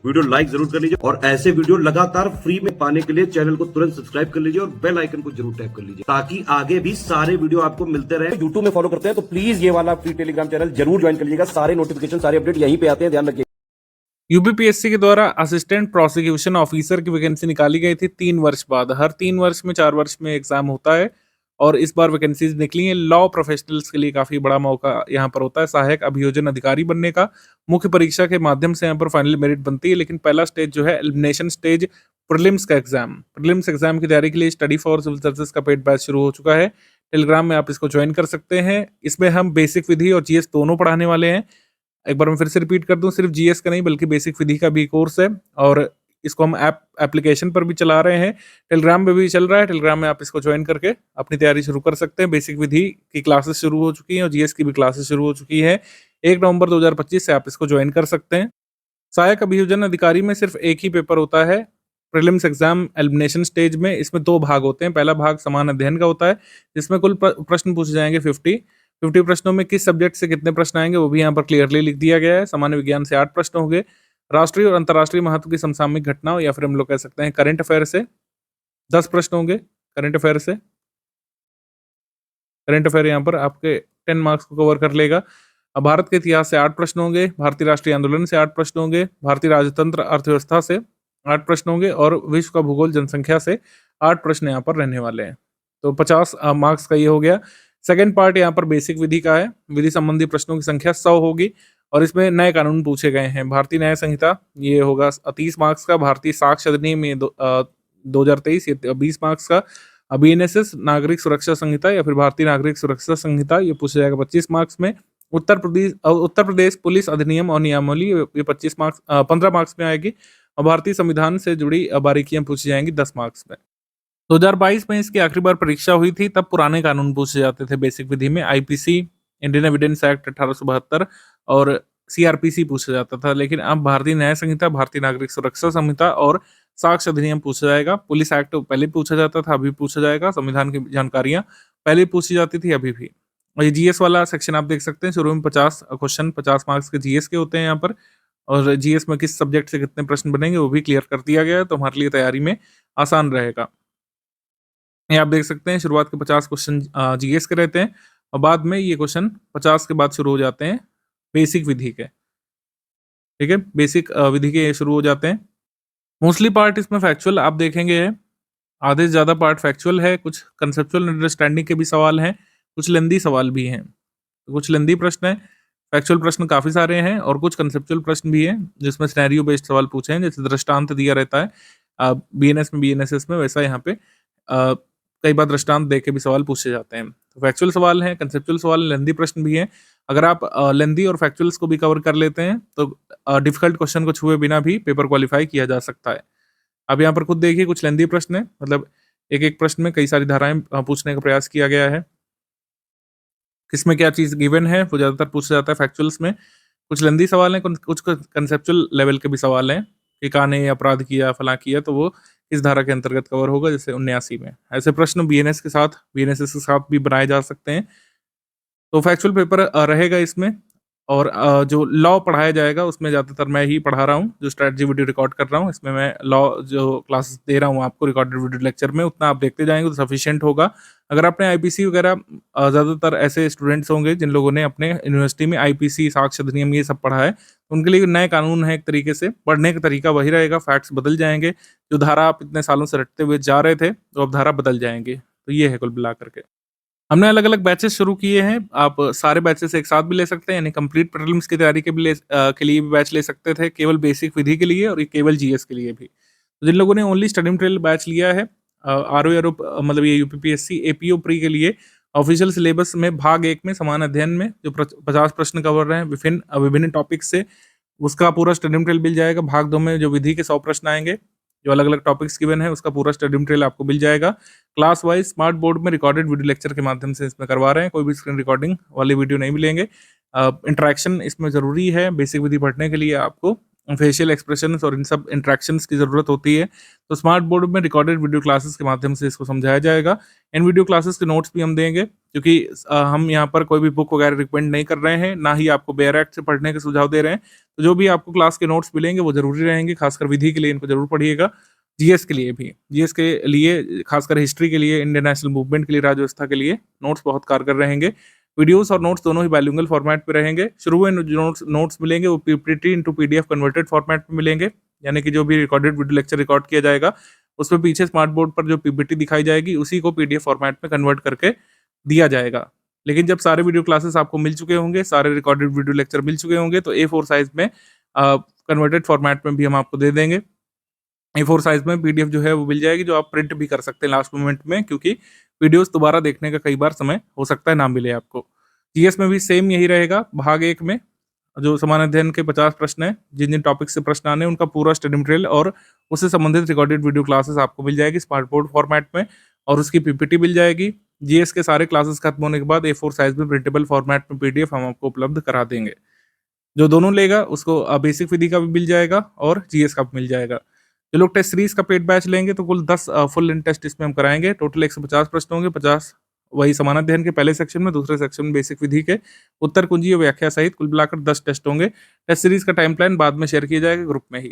Video like जरूर कर लीजिए और ऐसे वीडियो लगातार फ्री में पाने के लिए चैनल को तुरंत सब्सक्राइब कर लीजिए और बेल आइकन को जरूर टैप कर लीजिए ताकि आगे भी सारे वीडियो आपको मिलते रहे। यूट्यूब में फॉलो करते हैं तो प्लीज ये वाला फ्री टेलीग्राम चैनल जरूर ज्वाइन कर लीजिएगा। सारे नोटिफिकेशन सारे अपडेट यहीं पे आते हैं, ध्यान रखिए। यूपीपीएससी के द्वारा असिस्टेंट प्रोसिक्यूशन ऑफिसर की वैकेंसी निकाली गई थी 3 वर्ष बाद। हर 3 वर्ष में 4 वर्ष में एग्जाम होता है और इस बार वैकेंसीज निकली हैं। लॉ प्रोफेशनल्स के लिए काफ़ी बड़ा मौका यहाँ पर होता है सहायक अभियोजन अधिकारी बनने का। मुख्य परीक्षा के माध्यम से यहाँ पर फाइनल मेरिट बनती है, लेकिन पहला स्टेज जो है एलिमिनेशन स्टेज प्रीलिम्स का एग्जाम। प्रीलिम्स एग्जाम की तैयारी के लिए स्टडी फॉर सिविल सर्विसेज का पेड बैच शुरू हो चुका है। टेलीग्राम में आप इसको ज्वाइन कर सकते हैं। इसमें हम बेसिक विधि और जीएस दोनों पढ़ाने वाले हैं। एक बार मैं फिर से रिपीट कर दूं, सिर्फ जीएस का नहीं बल्कि बेसिक विधि का भी कोर्स है और इसको हम एप्लीकेशन पर भी चला रहे हैं, टेलीग्राम में भी चल रहा है। टेलीग्राम में आप इसको ज्वाइन करके अपनी तैयारी शुरू कर सकते हैं। बेसिक विधि की क्लासेस शुरू हो चुकी हैं और जीएस की भी क्लासेस शुरू हो चुकी है। 1 नवंबर 2025 से आप इसको ज्वाइन कर सकते हैं। सहायक अभियोजन अधिकारी में सिर्फ एक ही पेपर होता है प्रीलिम्स एग्जाम एलिमिनेशन स्टेज में। इसमें 2 भाग होते हैं। पहला भाग समान अध्ययन का होता है जिसमें कुल प्रश्न पूछे जाएंगे 50 प्रश्नों में किस सब्जेक्ट से कितने प्रश्न आएंगे वो भी यहाँ पर क्लियरली लिख दिया गया है। सामान्य विज्ञान से 8 प्रश्न होंगे। राष्ट्रीय और अंतर्राष्ट्रीय महत्व की समसामयिक घटनाओं या फिर हम लोग कह सकते हैं करंट अफेयर से 10 प्रश्न होंगे। करंट अफेयर से करंट अफेयर यहाँ पर आपके 10 मार्क्स को कवर कर लेगा। अब भारत के इतिहास से 8 प्रश्न होंगे। भारतीय राष्ट्रीय आंदोलन से 8 प्रश्न होंगे। भारतीय राजतंत्र अर्थव्यवस्था से 8 प्रश्न होंगे और विश्व का भूगोल जनसंख्या से 8 प्रश्न यहाँ पर रहने वाले हैं। तो 50 मार्क्स का ये हो गया। सेकेंड पार्ट यहाँ पर बेसिक विधि का है। विधि संबंधी प्रश्नों की संख्या 100 होगी और इसमें नए कानून पूछे गए हैं। भारतीय न्याय संहिता ये होगा 30 मार्क्स का। भारतीय साक्ष्य अधिनियम ये 2023 ये 20 मार्क्स का। बीएनएसएस नागरिक सुरक्षा संहिता या फिर भारतीय नागरिक सुरक्षा संहिता ये पूछा जाएगा 25 मार्क्स में। उत्तर प्रदेश पुलिस अधिनियम और नियमावली ये 15 मार्क्स में आएगी और भारतीय संविधान से जुड़ी बारीकियां पूछी जाएंगी 10 मार्क्स में। 2022 में इसकी आखिरी बार परीक्षा हुई थी, तब पुराने कानून पूछे जाते थे बेसिक विधि में। आईपीसी, इंडियन एविडेंस एक्ट 1872 और सीआरपीसी पूछा जाता था, लेकिन अब भारतीय न्याय संहिता, भारतीय नागरिक सुरक्षा संहिता और साक्ष्य अधिनियम पूछा जाएगा। पुलिस एक्ट पहले पूछा जाता था, अभी पूछा जाएगा। संविधान की जानकारियां पहले पूछी जाती थी, अभी भी। और ये जीएस वाला सेक्शन आप देख सकते हैं। शुरू में 50 क्वेश्चन 50 मार्क्स के जीएस के होते हैं यहाँ पर, और जीएस में किस सब्जेक्ट से कितने प्रश्न बनेंगे वो भी क्लियर कर दिया गया है, तो हमारे लिए तैयारी में आसान रहेगा। ये आप देख सकते हैं शुरुआत के 50 क्वेश्चन जीएस के रहते हैं और बाद में ये क्वेश्चन 50 के बाद शुरू हो जाते हैं बेसिक विधि के। ठीक है, बेसिक विधि के शुरू हो जाते हैं। मोस्टली पार्ट इसमें फैक्चुअल आप देखेंगे है, आधे से ज़्यादा पार्ट फैक्चुअल है। कुछ कंसेप्चुअल अंडरस्टैंडिंग के भी सवाल हैं, कुछ लेंदी सवाल भी हैं। तो कुछ लेंदी प्रश्न हैं, फैक्चुअल प्रश्न काफ़ी सारे हैं और कुछ कंसेप्चुअल प्रश्न भी हैं जिसमें सिनेरियो बेस्ड सवाल पूछे हैं, जैसे दृष्टांत दिया रहता है बीएनएस में, बीएनएसएस में, वैसा यहाँ पे कई बार दृष्टांत दे के भी सवाल पूछे जाते हैं। तो फैक्चुअल सवाल हैं, कंसेप्चुअल सवाल, लेंदी प्रश्न भी हैं। अगर आप लेंदी और फैक्चुअल्स को भी कवर कर लेते हैं तो डिफिकल्ट क्वेश्चन को छुए बिना भी पेपर क्वालिफाई किया जा सकता है। अब यहाँ पर खुद देखिए, कुछ लेंदी प्रश्न है, मतलब एक एक प्रश्न में कई सारी धाराएं पूछने का प्रयास किया गया है। किसमें क्या चीज़ गिवन है वो ज़्यादातर पूछा जाता है फैक्चुअल्स में। कुछ लेंदी सवाल हैं, कुछ कंसेप्चुअल लेवल के भी सवाल हैं कि काने अपराध किया, फला किया, तो वो इस धारा के अंतर्गत कवर होगा, जैसे 79 में। ऐसे प्रश्न बीएनएस के साथ, बीएनएसएस के साथ भी बनाए जा सकते हैं। तो फैक्चुअल पेपर रहेगा इसमें। और जो लॉ पढ़ाया जाएगा उसमें ज़्यादातर मैं ही पढ़ा रहा हूँ, जो स्ट्रैटेजी वीडियो रिकॉर्ड कर रहा हूँ इसमें मैं लॉ जो क्लासेस दे रहा हूँ आपको रिकॉर्डेड वीडियो लेक्चर में, उतना आप देखते जाएंगे तो सफिशिएंट होगा। अगर आपने आईपीसी वगैरह, ज़्यादातर ऐसे स्टूडेंट्स होंगे जिन लोगों ने अपने यूनिवर्सिटी में आईपीसी, साक्ष्य अधिनियम ये सब पढ़ा है, उनके लिए नए कानून है। एक तरीके से पढ़ने का तरीका वही रहेगा, फैक्ट्स बदल जाएंगे। जो धारा आप इतने सालों से रटते हुए जा रहे थे तो अब धारा बदल जाएंगे। तो ये है कुल मिला करके। हमने अलग अलग बैचेस शुरू किए हैं। आप सारे बैचेस एक साथ भी ले सकते हैं, यानी कंप्लीट प्रीलिम्स की तैयारी के लिए भी बैच ले सकते थे, केवल बेसिक विधि के लिए और केवल जीएस के लिए भी। तो जिन लोगों ने ओनली स्टडी मटेरियल बैच लिया है, आरओ मतलब ये यूपीपीएससी एपीओ प्री के लिए, ऑफिशियल सिलेबस में भाग 1 में समान अध्ययन में जो 50 प्रश्न कवर रहे हैं विभिन्न टॉपिक से, उसका पूरा स्टडी मटेरियल मिल जाएगा। भाग 2 में जो विधि के 100 प्रश्न आएंगे, जो अलग अलग टॉपिक्स गिवन है, उसका पूरा स्टडी मटेरियल आपको मिल जाएगा। क्लास वाइज स्मार्ट बोर्ड में रिकॉर्डेड वीडियो लेक्चर के माध्यम से इसमें करवा रहे हैं, कोई भी स्क्रीन रिकॉर्डिंग वाली वीडियो नहीं मिलेंगे। इंटरेक्शन इसमें ज़रूरी है बेसिक विधि पढ़ने के लिए आपको, फेशियल एक्सप्रेशंस और इन सब इंटरेक्शंस की ज़रूरत होती है। तो स्मार्ट बोर्ड में रिकॉर्डेड वीडियो क्लासेस के माध्यम से इसको समझाया जाएगा। इन वीडियो क्लासेस के नोट्स भी हम देंगे, क्योंकि हम यहाँ पर कोई भी बुक वगैरह रिकमेंड नहीं कर रहे हैं, ना ही आपको बेयर एक्ट से पढ़ने के सुझाव दे रहे हैं। तो जो भी आपको क्लास के नोट्स मिलेंगे वो ज़रूरी रहेंगे, खासकर विधि के लिए इनको ज़रूर पढ़िएगा। जीएस के लिए भी, जीएस के लिए खासकर हिस्ट्री के लिए, इंडियन नेशनल मूवमेंट के लिए, राज्य व्यवस्था के लिए नोट्स बहुत कारगर रहेंगे। वीडियोस और नोट्स दोनों ही बाइलिंगुअल फॉर्मेट में रहेंगे। शुरू में जो नोट्स मिलेंगे वो PPT into PDF converted format में मिलेंगे, यानी कि जो भी रिकॉर्डेड वीडियो लेक्चर रिकॉर्ड किया जाएगा उसमें पीछे स्मार्ट बोर्ड पर जो पीपीटी दिखाई जाएगी उसी को पीडीएफ फॉर्मेट में कन्वर्ट करके दिया जाएगा। लेकिन जब सारे वीडियो क्लासेस आपको मिल चुके होंगे, सारे रिकॉर्डेड वीडियो लेक्चर मिल चुके होंगे, तो A4 साइज में कन्वर्टेड फॉर्मेट में भी हम आपको दे देंगे। A4 साइज में पीडीएफ जो है वो मिल जाएगी, जो आप प्रिंट भी कर सकते हैं लास्ट मोमेंट में, क्योंकि वीडियोस दोबारा देखने का कई बार समय हो सकता है ना मिले आपको। जीएस में भी सेम यही रहेगा। भाग 1 में जो समान अध्ययन के 50 प्रश्न हैं, जिन जिन टॉपिक से प्रश्न आने हैं उनका पूरा स्टडी मटेरियल और उससे संबंधित रिकॉर्डेड वीडियो क्लासेस आपको मिल जाएगी स्मार्ट बोर्ड फॉर्मेट में, और उसकी पीपीटी मिल जाएगी। जीएस के सारे क्लासेस खत्म होने के बाद A4 साइज में प्रिंटेबल फॉर्मेट में पीडीएफ हम आपको उपलब्ध करा देंगे। जो दोनों लेगा उसको बेसिक विधि का भी मिल जाएगा और जीएस का भी मिल जाएगा। जो लोग टेस्ट सीरीज का पेड बैच लेंगे तो कुल 10 फुल लेंथ टेस्ट इसमें हम कराएंगे। टोटल 150 प्रश्न होंगे, 50 वही समान अध्ययन के पहले सेक्शन में, दूसरे सेक्शन में बेसिक विधि के उत्तर कुंजी और व्याख्या सहित कुल मिलाकर 10 टेस्ट होंगे। टेस्ट सीरीज का टाइम प्लान बाद में शेयर किया जाएगा ग्रुप में ही,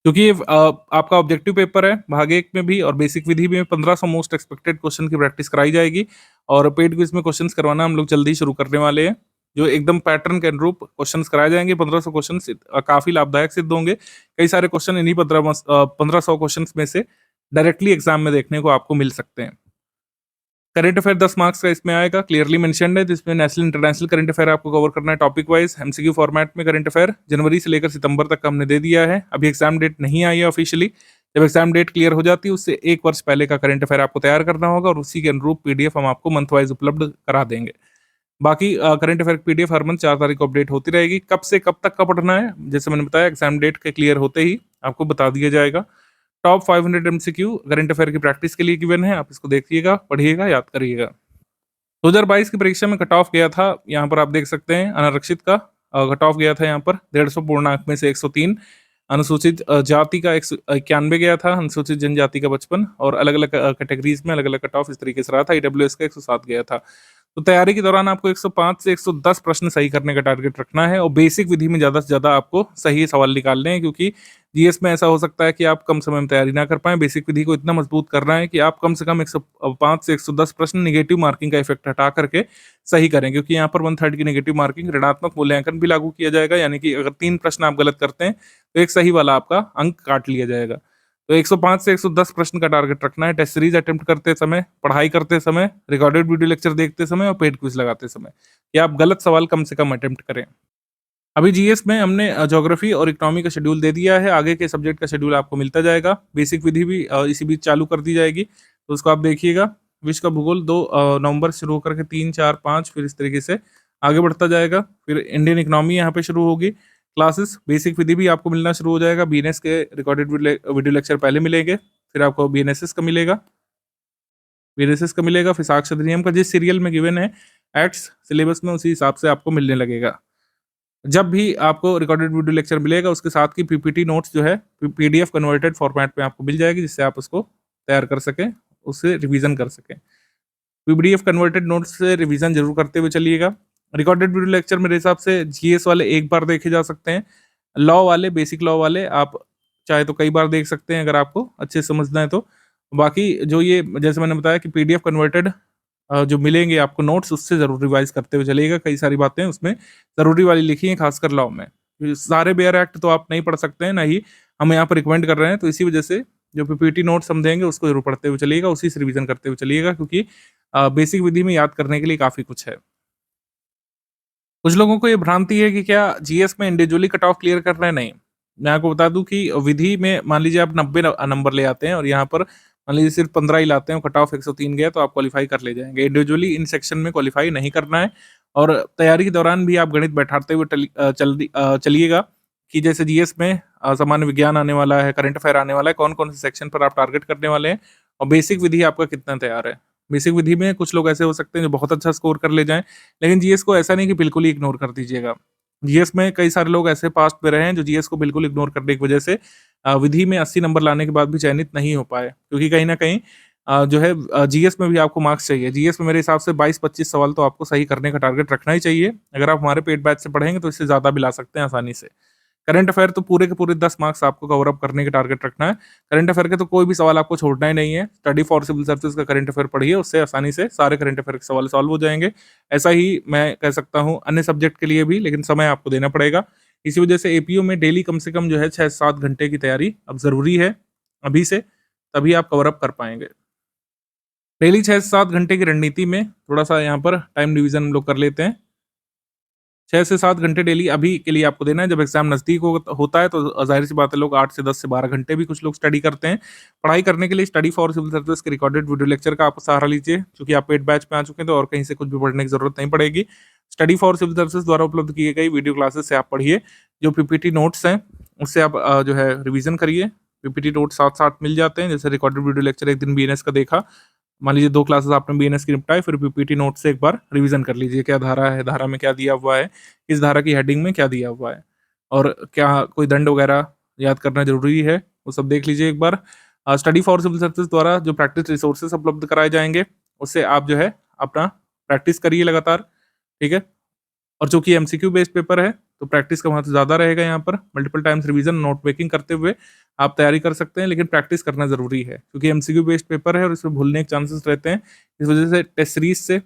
क्योंकि ये आपका ऑब्जेक्टिव पेपर है। भाग 1 में भी और बेसिक विधि में 1500 मोस्ट एक्सपेक्टेड क्वेश्चन की प्रैक्टिस कराई जाएगी, और पेड क्विज में क्वेश्चंस करवाना हम लोग जल्दी ही शुरू करने वाले हैं, जो एकदम पैटर्न के अनुरूप क्वेश्चंस कराए जाएंगे। 1500 क्वेश्चन काफी लाभदायक सिद्ध होंगे। कई सारे क्वेश्चन इन्हीं 1500 क्वेश्चन में से डायरेक्टली एग्जाम में देखने को आपको मिल सकते हैं। करंट अफेयर 10 मार्क्स का इसमें आएगा, क्लियरली मेंशन्ड है, जिसमें नेशनल इंटरनेशनल करंट अफेयर आपको कवर करना है टॉपिक वाइज एमसीक्यू फॉर्मेट में। करंट अफेयर जनवरी से लेकर सितंबर तक का हमने दे दिया है। अभी एग्जाम डेट नहीं आई है ऑफिशियली। जब एग्जाम डेट क्लियर हो जाती है उससे 1 वर्ष पहले का करंट अफेयर आपको तैयार करना होगा, और उसी के अनुरूप पीडीएफ हम आपको मंथ वाइज उपलब्ध करा देंगे। बाकी करंट अफेयर पीडीएफ हर मंथ 4 तारीख को अपडेट होती रहेगी। कब से कब तक का पढ़ना है, जैसे मैंने बताया, एग्जाम डेट के क्लियर होते ही आपको बता दिया जाएगा। टॉप 500 एमसीक्यू करंट अफेयर की प्रैक्टिस के लिए गिवन है, आप इसको देखिएगा, पढ़िएगा, याद करिएगा। 2022 की परीक्षा में कट ऑफ गया था, यहाँ पर आप देख सकते हैं अनारक्षित का कट ऑफ गया था यहाँ पर 150 पूर्णांक में से 103, अनुसूचित जाति का 191 गया था, अनुसूचित जनजाति का 55, और अलग अलग कैटेगरीज में अलग अलग कट ऑफ इस तरीके से रहा था। ईडब्ल्यूएस का 107 गया था। तो तैयारी के दौरान आपको 105 से 110 प्रश्न सही करने का टारगेट रखना है, और बेसिक विधि में ज़्यादा से ज़्यादा आपको सही सवाल निकालने हैं, क्योंकि जीएस में ऐसा हो सकता है कि आप कम समय में तैयारी ना कर पाएं। बेसिक विधि को इतना मजबूत करना है कि आप कम से कम 105 से 110 प्रश्न निगेटिव मार्किंग का इफेक्ट हटा करके सही करें, क्योंकि यहाँ पर 1/3 की नेगेटिव मार्किंग ऋणात्मक मूल्यांकन भी लागू किया जाएगा, यानी कि अगर 3 प्रश्न आप गलत करते हैं तो एक सही वाला आपका अंक काट लिया जाएगा। तो 105 से 110 प्रश्न का टारगेट रखना है टेस्ट सीरीज अटेम्प्ट करते समय, पढ़ाई करते समय, रिकॉर्डेड वीडियो लेक्चर देखते समय और पेड क्विज लगाते समय, कि आप गलत सवाल कम से कम अटेम्प्ट करें। अभी जीएस में हमने ज्योग्राफी और इकोनॉमी का शेड्यूल दे दिया है, आगे के सब्जेक्ट का शेड्यूल आपको मिलता जाएगा। बेसिक विधि भी इसी बीच चालू कर दी जाएगी, तो उसको आप देखिएगा। विश्व का भूगोल 2 नवंबर से शुरू करके 3, 4, 5 फिर इस तरीके से आगे बढ़ता जाएगा। फिर इंडियन इकोनॉमी यहाँ पे शुरू होगी क्लासेस। बेसिक विधि भी आपको मिलना शुरू हो जाएगा। बीएनएस के रिकॉर्डेड वीडियो लेक्चर पहले मिलेंगे, फिर आपको बीएनएसएस का मिलेगा, फिर साक्ष्य अधिनियम का जिस सीरियल में गिवन है एक्ट्स सिलेबस में, उसी हिसाब से आपको मिलने लगेगा। जब भी आपको रिकॉर्डेड वीडियो लेक्चर मिलेगा उसके साथ की पीपीटी नोट्स जो है पीडीएफ कन्वर्टेड फॉर्मेट में आपको मिल जाएगी, जिससे आप उसको तैयार कर सकें, उससे रिवीजन कर सकें। पीडीएफ कन्वर्टेड नोट्स से रिवीजन जरूर करते हुए चलिएगा। रिकॉर्डेड वीडियो लेक्चर मेरे हिसाब से जीएस वाले एक बार देखे जा सकते हैं, लॉ वाले, बेसिक लॉ वाले आप चाहे तो कई बार देख सकते हैं अगर आपको अच्छे से समझना है तो। बाकी जो ये जैसे मैंने बताया कि पीडीएफ कन्वर्टेड जो मिलेंगे आपको नोट्स, उससे जरूर रिवाइज करते हुए चलिएगा। कई सारी बातें उसमें जरूरी वाली लिखी हैं, खासकर लॉ में। सारे बेयर एक्ट तो आप नहीं पढ़ सकते हैं, ना ही हम यहाँ पर रिकमेंड कर रहे हैं, तो इसी वजह से जो पीपीटी नोट्स हम देंगे उसको जरूर पढ़ते हुए चलिएगा, उसी से रिवीजन करते हुए चलिएगा, क्योंकि बेसिक विधि में याद करने के लिए काफी कुछ है। कुछ लोगों को ये भ्रांति है कि क्या जीएस में इंडिविजुअली कट ऑफ क्लियर करना है। नहीं, मैं आपको बता दूं कि विधि में मान लीजिए आप 90 नंबर ले आते हैं और यहाँ पर मान लीजिए सिर्फ 15 ही लाते हैं, कट ऑफ 103 गया, तो आप क्वालिफाई कर ले जाएंगे। इंडिविजुअली इन सेक्शन में क्वालिफाई नहीं करना है, और तैयारी के दौरान भी आप गणित बैठाते हुए चलिएगा कि जैसे जीएस में सामान्य विज्ञान आने वाला है, करंट अफेयर आने वाला है, कौन कौन से सेक्शन पर आप टारगेट करने वाले हैं, और बेसिक विधि आपका कितना तैयार है। बेसिक विधि में कुछ लोग ऐसे हो सकते हैं जो बहुत अच्छा स्कोर कर ले जाएं, लेकिन जीएस को ऐसा नहीं कि बिल्कुल ही इग्नोर कर दीजिएगा। जीएस में कई सारे लोग ऐसे पास्ट में रहे हैं जो जीएस को बिल्कुल इग्नोर करने की वजह से विधि में 80 नंबर लाने के बाद भी चयनित नहीं हो पाए, क्योंकि कहीं न कहीं जो है जीएस में भी आपको मार्क्स चाहिए। जीएस में मेरे हिसाब से 22-25 सवाल तो आपको सही करने का टारगेट रखना ही चाहिए। अगर आप हमारे पेड बैच से पढ़ेंगे तो इससे ज़्यादा भी ला सकते हैं आसानी से। करंट अफेयर तो पूरे के पूरे 10 मार्क्स आपको कवर अप करने का टारगेट रखना है। करंट अफेयर के तो कोई भी सवाल आपको छोड़ना ही नहीं है। स्टडी फॉर सिविल सर्विसेज का करंट अफेयर पढ़िए, उससे आसानी से सारे करंट अफेयर के सवाल सॉल्व हो जाएँगे। ऐसा ही मैं कह सकता हूँ अन्य सब्जेक्ट के लिए भी, लेकिन समय आपको देना पड़ेगा। इसी वजह से एपीओ में डेली कम से कम जो है 6 से 7 घंटे की तैयारी अब ज़रूरी है, अभी से, तभी आप कवर अप कर पाएँगे। डेली 6 से 7 घंटे की रणनीति में थोड़ा-सा यहाँ पर टाइम डिवीज़न हम लोग कर लेते हैं। 6 से 7 घंटे डेली अभी के लिए आपको देना है। जब एग्ज़ाम नज़दीक होता है तो ज़ाहिर-सी बात है लोग 8 से 10 से 12 घंटे भी कुछ लोग स्टडी करते हैं। पढ़ाई करने के लिए स्टडी फॉर सिविल सर्विसेज के रिकॉर्डेड वीडियो लेक्चर का आप सहारा लीजिए, चूँकि आप पेड बैच में आ चुके हैं तो और कहीं से कुछ भी पढ़ने की ज़रूरत नहीं पड़ेगी। स्टडी फॉर सिविल सर्विसेज द्वारा उपलब्ध किए गई वीडियो क्लासेस से आप पढ़िए। जो पीपीटी नोट्स हैं, उससे आप जो है रिवीज़न करिए। पीपीटी नोट्स साथ-साथ मिल जाते हैं, जैसे रिकॉर्डेड वीडियो लेक्चर एक दिन बीएनएस का देखा, मान लीजिए 2 क्लासेस आपने बीएनएस की निपटाई, फिर पीपीटी नोट से एक बार रिवीजन कर लीजिए, क्या धारा है, धारा में क्या दिया हुआ है, इस धारा की हेडिंग में क्या दिया हुआ है, और क्या कोई दंड वगैरह याद करना ज़रूरी है, वो सब देख लीजिए एक बार। स्टडी फॉर सिविल सर्विसेज द्वारा जो प्रैक्टिस रिसोर्सेज उपलब्ध कराए जाएँगे, उससे आप जो है अपना प्रैक्टिस करिए लगातार, ठीक है? और चूँकि एमसीक्यू बेस्ड पेपर है, तो प्रैक्टिस का महत्व ज़्यादा रहेगा यहाँ पर। Multiple times revision, note making करते हुए आप तैयारी कर सकते हैं, लेकिन प्रैक्टिस करना ज़रूरी है, क्योंकि एमसीक्यू बेस्ड पेपर है और इसमें भूलने के चांसेस रहते हैं। इस वजह से टेस्ट सीरीज़ से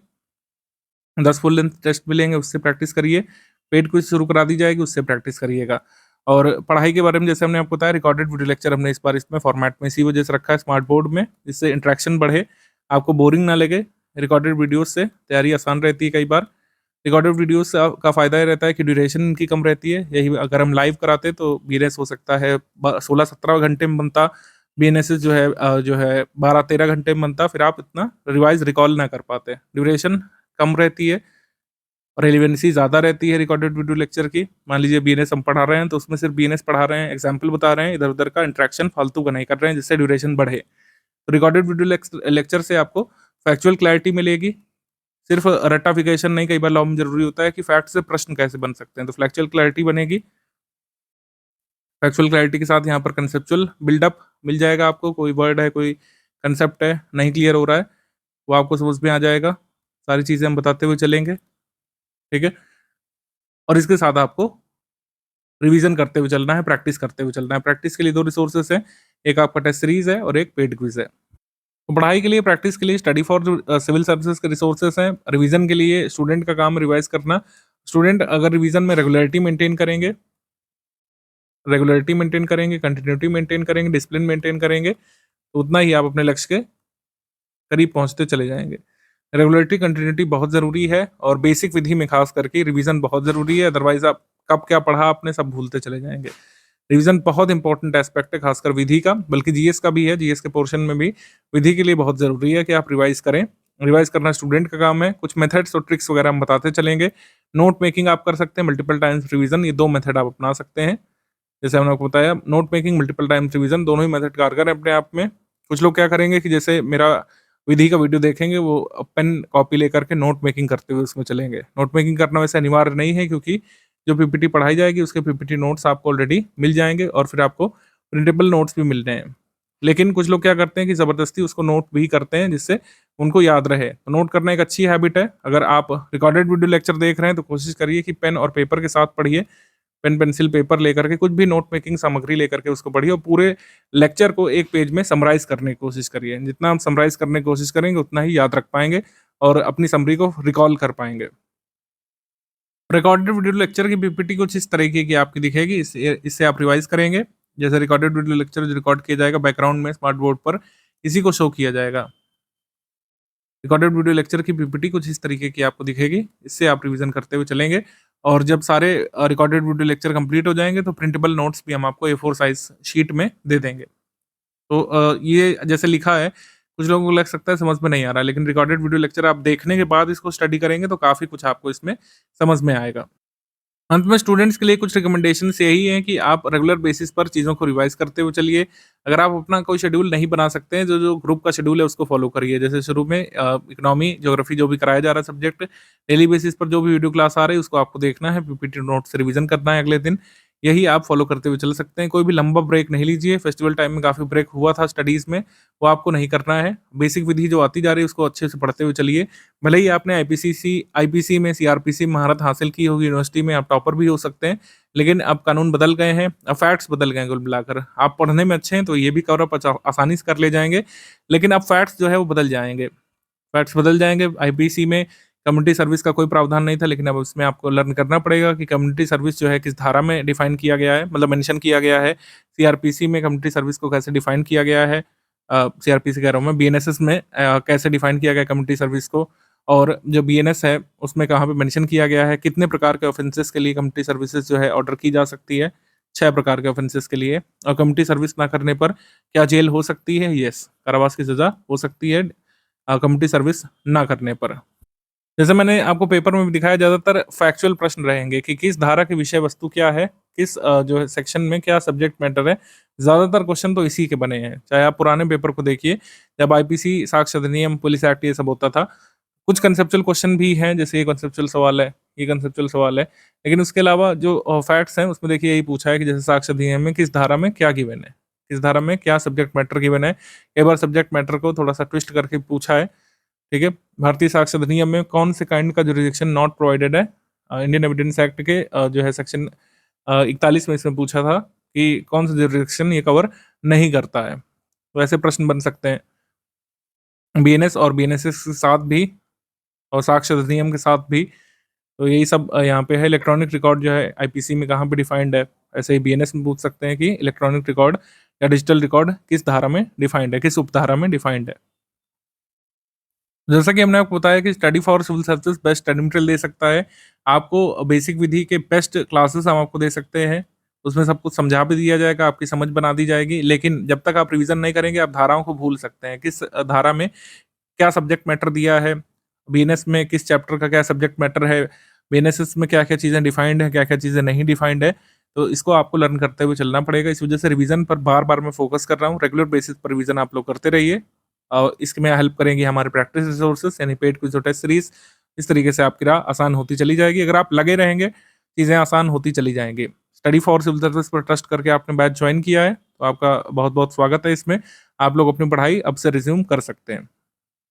10 फुल लेंथ टेस्ट मिलेंगे, उससे प्रैक्टिस करिए। पेड क्विज़ शुरू करा दी जाएगी, उससे प्रैक्टिस करिएगा। और पढ़ाई के बारे में जैसे हमने आपको बताया, रिकॉर्डेड वीडियो लेक्चर हमने इस बार इसमें फॉर्मेट में इसी वजह से रखा है स्मार्ट बोर्ड में, जिससे इंटरेक्शन बढ़े, आपको बोरिंग ना लगे। रिकॉर्डेड वीडियोज़ से तैयारी आसान रहती है कई बार। रिकॉर्डेड वीडियोज़ का फ़ायदा ये रहता है कि ड्यूरेशन इनकी कम रहती है। यही अगर हम लाइव कराते तो बीएनएस हो सकता है 16-17 घंटे में बनता, बीएनएसएस जो है 12-13 घंटे में बनता, फिर आप इतना रिवाइज़ रिकॉल ना कर पाते। ड्यूरेशन कम रहती है और रेलेवेंसी ज़्यादा रहती है रिकॉर्डेड वीडियो लेक्चर की। मान लीजिए बीएनएस हम पढ़ा रहे हैं, तो उसमें सिर्फ बीएनएस पढ़ा रहे हैं, एग्ज़ाम्पल बता रहे हैं, इधर-उधर का इंटरेक्शन फालतू का नहीं कर रहे हैं, जिससे ड्यूरेशन बढ़े। तो रिकॉर्डेड वीडियो लेक्चर से आपको फैक्चुअल क्लैरिटी मिलेगी। सिर्फ रट्टाफिकेशन नहीं, कई बार लॉ में ज़रूरी होता है कि फैक्ट से प्रश्न कैसे बन सकते हैं, तो फैक्चुअल क्लैरिटी बनेगी। फैक्चुअल क्लैरिटी के साथ यहाँ पर कंसेप्चुअल बिल्डअप मिल जाएगा आपको, कोई वर्ड है, कोई कंसेप्ट है, नहीं क्लियर हो रहा है, वो आपको समझ में आ जाएगा। सारी चीज़ें हम बताते हुए चलेंगे, ठीक है? और इसके साथ आपको रिवीजन करते हुए चलना है, प्रैक्टिस करते हुए चलना है। प्रैक्टिस के लिए 2 रिसोर्सेज़ हैं, एक आपका टेस्ट सीरीज़ है और एक पेड क्विज़ है। तो पढ़ाई के लिए, प्रैक्टिस के लिए स्टडी फॉर सिविल सर्विसेज के रिसोर्सेज हैं। रिवीजन के लिए स्टूडेंट का काम रिवाइज करना। स्टूडेंट अगर रिवीजन में रेगुलरिटी मेंटेन करेंगे, कंटिन्यूटी मेंटेन करेंगे, डिसिप्लिन मेंटेन करेंगे, तो उतना ही आप अपने लक्ष्य के करीब पहुंचते चले जाएंगे। रेगुलरिटी, कंटिन्यूटी बहुत ज़रूरी है, और बेसिक विधि में खास करके रिवीजन बहुत ज़रूरी है, अदरवाइज आप कब क्या पढ़ा आपने सब भूलते चले जाएंगे। रिवीजन बहुत इंपॉर्टेंट एस्पेक्ट है, खासकर विधि का, बल्कि जीएस का भी है। जीएस के पोर्शन में भी विधि के लिए बहुत ज़रूरी है कि आप रिवाइज करें। रिवाइज करना स्टूडेंट का काम है। कुछ मेथड्स और ट्रिक्स वगैरह हम बताते चलेंगे। नोट मेकिंग आप कर सकते हैं, मल्टीपल टाइम्स रिवीजन, ये 2 मेथड आप अपना सकते हैं। जैसे हमने आपको बताया, note making, multiple times revision, दोनों ही मेथड कारगर है अपने आप में। कुछ लोग क्या करेंगे कि जैसे मेरा विधि का वीडियो देखेंगे, वो पेन कॉपी लेकर के नोट मेकिंग करते हुए उसमें चलेंगे। नोट मेकिंग करना वैसे अनिवार्य नहीं है, क्योंकि जो पीपीटी पढ़ाई जाएगी उसके पीपीटी नोट्स आपको ऑलरेडी मिल जाएंगे, और फिर आपको प्रिंटेबल नोट्स भी मिल रहे हैं। लेकिन कुछ लोग क्या करते हैं कि ज़बरदस्ती उसको नोट भी करते हैं, जिससे उनको याद रहे। तो नोट करना एक अच्छी हैबिट है। अगर आप रिकॉर्डेड वीडियो लेक्चर देख रहे हैं तो कोशिश करिए कि पेन और पेपर के साथ पढ़िए। पेन, पेंसिल, पेपर लेकर के, कुछ भी नोट मेकिंग सामग्री लेकर के उसको पढ़िए, और पूरे लेक्चर को एक पेज में समराइज़ करने की कोशिश करिए। जितना हम समराइज़ करने की कोशिश करेंगे, उतना ही याद रख पाएँगे और अपनी समरी को रिकॉल कर पाएँगे। रिकॉर्डेड वीडियो लेक्चर की पीपीटी कुछ इस तरीके की आपकी दिखेगी। इससे आप रिवाइज करेंगे। जैसे रिकॉर्डेड वीडियो लेक्चर जो रिकॉर्ड किया जाएगा बैकग्राउंड में स्मार्ट बोर्ड पर, इसी को शो किया जाएगा। रिकॉर्डेड वीडियो लेक्चर की पीपीटी कुछ इस तरीके की आपको दिखेगी। इससे आप रिवीजन करते हुए चलेंगे, और जब सारे रिकॉर्डेड वीडियो लेक्चर कंप्लीट हो जाएंगे तो प्रिंटेबल नोट्स भी हम आपको A4 साइज शीट में दे देंगे। तो ये जैसे लिखा है, कुछ लोगों को लग सकता है समझ में नहीं आ रहा है, लेकिन रिकॉर्डेड वीडियो लेक्चर आप देखने के बाद इसको स्टडी करेंगे तो काफ़ी कुछ आपको इसमें समझ में आएगा। अंत में स्टूडेंट्स के लिए कुछ रिकमेंडेशंस यही हैं कि आप रेगुलर बेसिस पर चीज़ों को रिवाइज करते हुए चलिए। अगर आप अपना कोई शेड्यूल नहीं बना सकते हैं, जो ग्रुप का शेड्यूल है उसको फॉलो करिए। जैसे शुरू में इकोनॉमी, ज्योग्राफी जो भी कराया जा रहा है सब्जेक्ट, डेली बेसिस पर जो भी वीडियो क्लास आ रही है उसको आपको देखना है, पीपीटी नोट से रिवीजन करना है अगले दिन। यही आप फॉलो करते हुए चल सकते हैं। कोई भी लंबा ब्रेक नहीं लीजिए। फेस्टिवल टाइम में काफ़ी ब्रेक हुआ था स्टडीज़ में, वो आपको नहीं करना है। बेसिक विधि जो आती जा रही है उसको अच्छे से पढ़ते हुए चलिए। भले ही आपने आईपीसी में, सीआरपीसी में महारत हासिल की होगी, यूनिवर्सिटी में आप टॉपर भी हो सकते हैं, लेकिन अब कानून बदल गए हैं, अब फैक्ट्स बदल गए हैं कुल मिलाकर। आप पढ़ने में अच्छे हैं तो ये भी कवर अप आसानी से कर ले जाएँगे, लेकिन अब फैक्ट्स जो है वो बदल जाएँगे। फैक्ट्स बदल जाएँगे। आईपीसी में कम्युनिटी सर्विस का कोई प्रावधान नहीं था, लेकिन अब उसमें आपको लर्न करना पड़ेगा कि कम्युनिटी सर्विस जो है किस धारा में डिफाइन किया गया है, मतलब मेंशन किया गया है। सीआरपीसी में कम्युनिटी सर्विस को कैसे डिफाइन किया गया है, सीआरपीसी कह रहा हूँ मैं, बीएनएसएस में कैसे डिफाइन किया गया कम्युनिटी सर्विस को, और जो बीएनएस है उसमें कहाँ पे मेंशन किया गया है, कितने प्रकार के ऑफेंसेस के लिए कम्युनिटी सर्विसेज जो है ऑर्डर की जा सकती है। 6 प्रकार के ऑफेंसेस के लिए। और कम्युनिटी सर्विस ना करने पर क्या जेल हो सकती है? यस, कारावास की सज़ा हो सकती है कम्युनिटी सर्विस ना करने पर। जैसे मैंने आपको पेपर में भी दिखाया, ज़्यादातर फैक्चुअल प्रश्न रहेंगे कि किस धारा की विषय वस्तु क्या है, किस जो है सेक्शन में क्या सब्जेक्ट मैटर है। ज़्यादातर क्वेश्चन तो इसी के बने हैं। चाहे आप पुराने पेपर को देखिए, जब आईपीसी, साक्ष्य अधिनियम, पुलिस एक्ट ये सब होता था। कुछ कंसेप्चुअल क्वेश्चन भी हैं, जैसे ये कंसेप्चुअल सवाल है, ये कंसेप्चुअल सवाल है। लेकिन उसके अलावा जो फैक्ट्स हैं उसमें देखिए यही पूछा है कि जैसे साक्ष्य अधिनियम में किस धारा में क्या गिवन है, किस धारा में क्या सब्जेक्ट मैटर गिवन है। कई बार सब्जेक्ट मैटर को थोड़ा-सा ट्विस्ट करके पूछा है। ठीक है? भारतीय साक्ष्य अधिनियम में कौन से काइंड का जुरिडिक्शन नॉट प्रोवाइडेड है? इंडियन एविडेंस एक्ट के जो है सेक्शन 41 में इसमें पूछा था कि कौन सा जुरिडिक्शन ये कवर नहीं करता है। तो ऐसे प्रश्न बन सकते हैं। बीएनएस और बीएनएसएस के साथ भी और साक्ष्य अधिनियम के साथ भी। तो यही सब यहाँ पे है। इलेक्ट्रॉनिक रिकॉर्ड जो है आईपीसी में कहाँ पे डिफाइंड है? ऐसे ही बीएनएस में पूछ सकते हैं कि इलेक्ट्रॉनिक रिकॉर्ड या डिजिटल रिकॉर्ड किस धारा में डिफाइंड है, किस उपधारा में डिफाइंड है। जैसा कि हमने आपको बताया कि study for civil services best study material दे सकता है। आपको बेसिक विधि के बेस्ट क्लासेस हम आपको दे सकते हैं। उसमें सब कुछ समझा भी दिया जाएगा, आपकी समझ बना दी जाएगी। लेकिन जब तक आप रिवीजन नहीं करेंगे, आप धाराओं को भूल सकते हैं। किस धारा में क्या सब्जेक्ट मैटर दिया है, बीएनएस में किस चैप्टर का क्या सब्जेक्ट मैटर है, बीएनएसएस में क्या-क्या चीज़ें डिफाइंड है, क्या-क्या चीज़ें नहीं डिफाइंड है। तो इसको आपको लर्न करते हुए चलना पड़ेगा। इस वजह से रिवीजन पर बार-बार मैं फोकस कर रहा हूँ। रेगुलर बेसिस पर रिवीजन आप लोग करते रहिए। इसमें हेल्प करेंगी हमारे प्रैक्टिस रिसोर्सेज यानी पेड क्विज और टेस्ट सीरीज। इस तरीके से आपकी राह आसान होती चली जाएगी। अगर आप लगे रहेंगे, चीज़ें आसान होती चली जाएँगी। स्टडी फॉर सिविल सर्विस पर ट्रस्ट करके आपने बैच ज्वाइन किया है, तो आपका बहुत-बहुत स्वागत है इसमें। आप लोग अपनी पढ़ाई अब से रिज़्यूम कर सकते हैं।